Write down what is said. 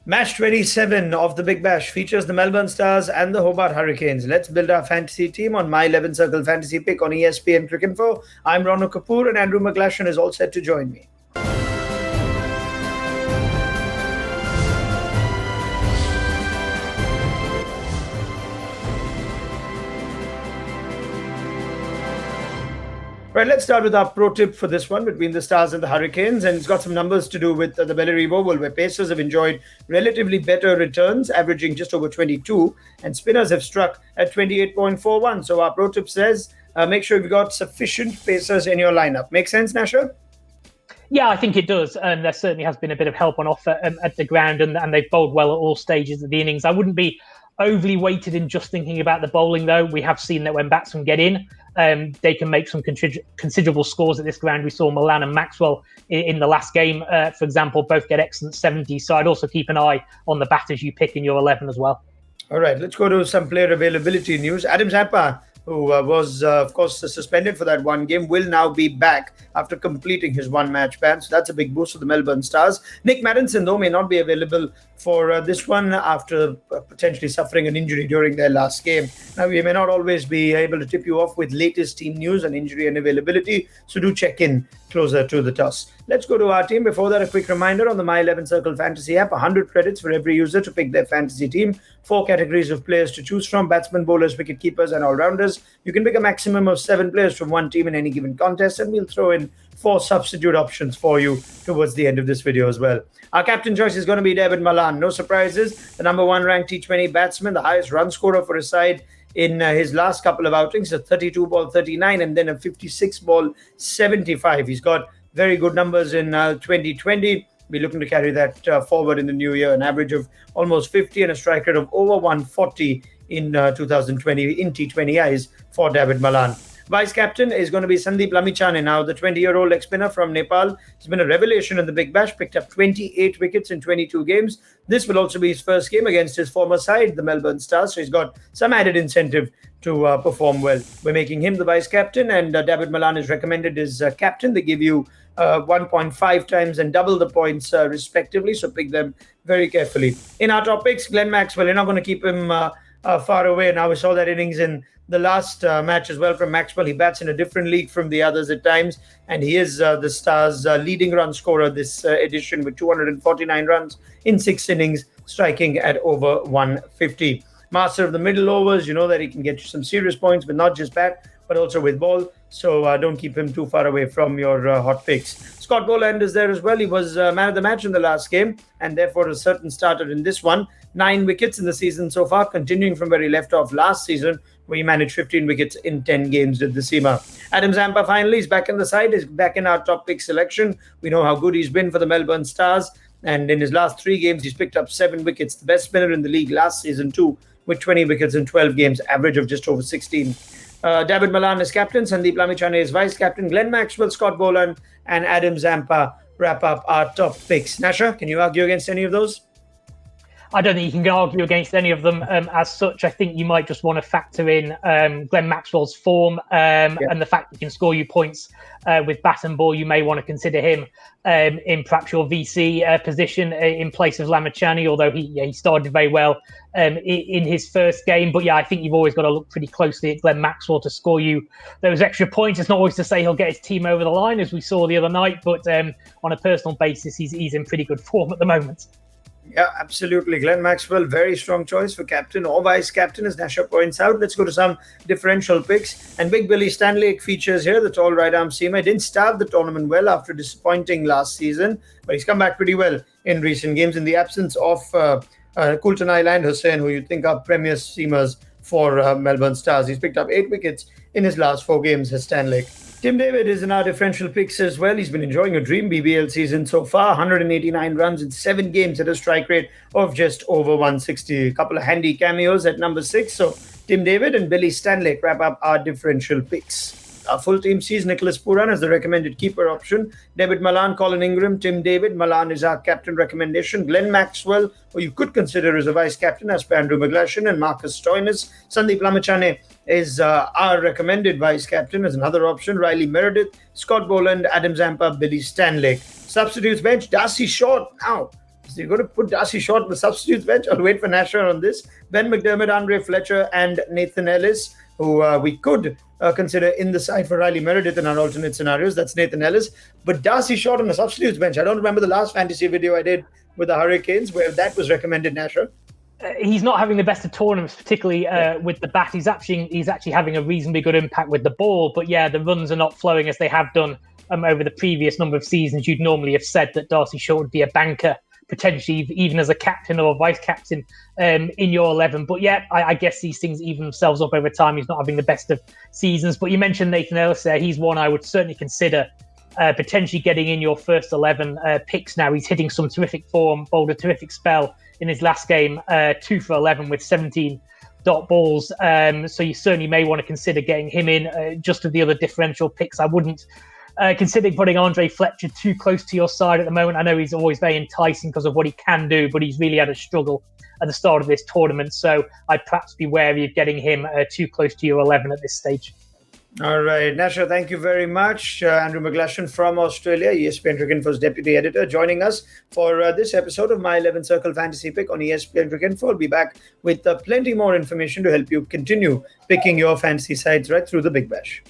Match 27 of the Big Bash features the Melbourne Stars and the Hobart Hurricanes. Let's build our fantasy team on my 11 Circle Fantasy Pick on ESPNcricinfo. I'm Ronu Kapoor and Andrew McGlashan is all set to join me. Right, let's start with our pro tip for this one between the Stars and the Hurricanes. And it's got some numbers to do with the Bellerive Oval, where Pacers have enjoyed relatively better returns, averaging just over 22, and spinners have struck at 28.41. So our pro tip says, make sure you've got sufficient Pacers in your lineup. Make sense, Nasha? Yeah, I think it does. There certainly has been a bit of help on offer at the ground, and they've bowled well at all stages of the innings. I wouldn't be overly weighted in just thinking about the bowling, though. We have seen that when batsmen get in, they can make some considerable scores at this ground. We saw Malan and Maxwell in the last game, for example, both get excellent 70s. So I'd also keep an eye on the batters you pick in your 11 as well. All right, let's go to some player availability news. Adam Zampa, who was, of course, suspended for that one game, will now be back after completing his one-match ban. So that's a big boost for the Melbourne Stars. Nick Maddinson, though, may not be available for this one after potentially suffering an injury during their last game. Now, we may not always be able to tip you off with latest team news on injury and availability, so do check in closer to the toss. Let's go to our team. Before that, a quick reminder on the My 11 Circle Fantasy app, 100 credits for every user to pick their fantasy team, 4 categories of players to choose from: batsmen, bowlers, wicket keepers, and all-rounders. You can pick a maximum of 7 players from one team in any given contest, and we'll throw in 4 substitute options for you towards the end of this video as well. Our captain choice is going to be Dawid Malan. No surprises. The number 1 ranked T20 batsman, the highest run scorer for his side in his last couple of outings, a 32 ball 39 and then a 56 ball 75. He's got very good numbers in 2020. We're looking to carry that forward in the new year, an average of almost 50 and a strike rate of over 140 in 2020 in T20Is for Dawid Malan. Vice captain is going to be Sandeep Lamichhane. Now, the 20-year-old leg-spinner from Nepal has been a revelation in the Big Bash, picked up 28 wickets in 22 games. This will also be his first game against his former side, the Melbourne Stars, so he's got some added incentive to perform well. We're making him the vice captain, and Dawid Malan is recommended as captain. They give you 1.5 times and double the points respectively, so pick them very carefully. In our top picks, Glenn Maxwell, you're not going to keep him far away. Now, we saw that innings in the last match as well from Maxwell. He bats in a different league from the others at times, and he is the Stars' leading run scorer this edition with 249 runs in 6 innings, striking at over 150. Master of the middle overs, you know that he can get you some serious points, but not just bat, but also with ball. So don't keep him too far away from your hot picks. Scott Boland is there as well. He was man of the match in the last game, and therefore a certain starter in this one. 9 wickets in the season so far, continuing from where he left off last season, where he managed 15 wickets in 10 games at the Seamer. Adam Zampa finally is back in the side, is back in our top pick selection. We know how good he's been for the Melbourne Stars, and in his last 3 games, he's picked up 7 wickets, the best spinner in the league last season too, with 20 wickets in 12 games, average of just over 16. Dawid Malan is captain, Sandeep Lamichhane is vice captain, Glenn Maxwell, Scott Boland, and Adam Zampa wrap up our top picks. Nasha, can you argue against any of those? I don't think you can argue against any of them as such. I think you might just want to factor in Glenn Maxwell's form and the fact he can score you points with bat and ball. You may want to consider him in perhaps your VC position in place of Lamichhane, although he started very well in his first game. But yeah, I think you've always got to look pretty closely at Glenn Maxwell to score you those extra points. It's not always to say he'll get his team over the line, as we saw the other night, but on a personal basis, he's in pretty good form at the moment. Yeah, absolutely. Glenn Maxwell, very strong choice for captain or vice captain, as Nasha points out. Let's go to some differential picks. And Big Billy Stanlake features here, the tall right-arm seamer. Didn't start the tournament well after disappointing last season, but he's come back pretty well in recent games in the absence of Coulton Island Hussain, who you think are premier seamers for Melbourne Stars. He's picked up 8 wickets in his last 4 games as Stanlake. Tim David is in our differential picks as well. He's been enjoying a dream BBL season so far. 189 runs in 7 games at a strike rate of just over 160. A couple of handy cameos at number 6. So Tim David and Billy Stanlake wrap up our differential picks. Our full team sees Nicholas Pooran as the recommended keeper option. Dawid Malan, Colin Ingram, Tim David. Malan is our captain recommendation. Glenn Maxwell, who you could consider as a vice captain, as per Andrew McGlashan, and Marcus Stoinis. Sandeep Lamichhane is our recommended vice captain as another option. Riley Meredith, Scott Boland, Adam Zampa, Billy Stanlake. Substitutes bench, Darcy Short. Now, So you're going to put Darcy Short on the substitutes bench? I'll wait for Nasher on this. Ben McDermott, Andre Fletcher, and Nathan Ellis, who we could consider in the side for Riley Meredith in our alternate scenarios. That's Nathan Ellis. But Darcy Short on the substitutes bench. I don't remember the last fantasy video I did with the Hurricanes where that was recommended, Nasher. He's not having the best of tournaments, particularly with the bat. He's actually having a reasonably good impact with the ball. But yeah, the runs are not flowing as they have done over the previous number of seasons. You'd normally have said that Darcy Short would be a banker, potentially even as a captain or a vice captain in your 11. But yeah, I guess these things even themselves up over time. He's not having the best of seasons. But you mentioned Nathan Ellis there. He's one I would certainly consider potentially getting in your first 11 picks now. He's hitting some terrific form, bowled a terrific spell in his last game, 2 for 11 with 17 dot balls. So you certainly may want to consider getting him in. Just of the other differential picks, I wouldn't consider putting Andre Fletcher too close to your side at the moment. I know he's always very enticing because of what he can do, but he's really had a struggle at the start of this tournament. So I'd perhaps be wary of getting him too close to your 11 at this stage. All right, Nasher, thank you very much. Andrew McGlashan from Australia, ESPNcricinfo's deputy editor, joining us for this episode of My 11 Circle Fantasy Pick on ESPNcricinfo. I'll be back with plenty more information to help you continue picking your fantasy sides right through the Big Bash.